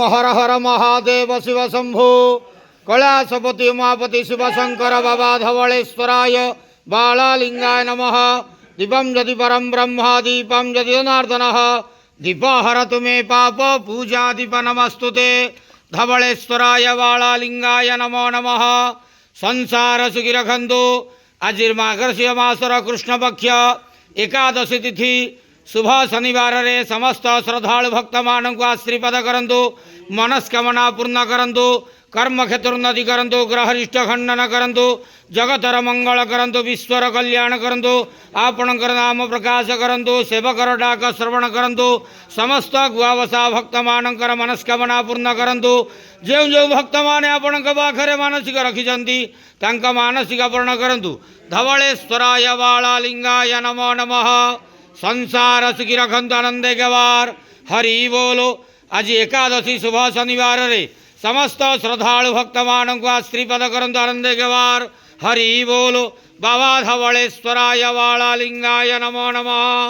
हर हर महादेव शिव शंभो कैलासपति उमापति शिवशंकर बाबा धवलेश्वराय बालालिंगाय नमः। दीपं यदि परं ब्रह्म दीपं यदि जनार्दनः दीपहरतु मे पाप पूजा दीप नमस्तुते। धवलेश्वराय बालालिंगाय नमो नमः। संसार सुखी रखंतु। आज मार्गशीर मासर कृष्णपक्ष एकादशी तिथि शुभ शनिवार रे समस्त श्रद्धालु भक्त मान को आशीर्वाद करंतु। मनस्कामना पूर्ण करंतु। कर्म क्षेत्रोन्नति करंतु। ग्रहरिष्ट खंडन करंतु। जगतर मंगल करंतु। विश्वर कल्याण करंतु। आपणकर नाम प्रकाश करंतु। सेवकर डाक श्रवण करंतु। समस्त गुआवसा भक्त मानकर मनस्कामना पूर्ण करंतु। जो जो भक्त माने आपणक पाखरे मानसिक रखिछंती तांक मानसिक पूर्ण करंतु। धवलेश्वराय बालालिंगाय नमो नमः। संसार सुखी रखंतु आनंदे गवार। हरि बोलो। आज एकादशी शुभ शनिवार रे समस्त श्रद्धालु भक्त मान को आशीर्वाद करंतु आनंदे गवार। हरि बोलो। बाबा धवलेश्वराय बालालिंगाय नमो नमः।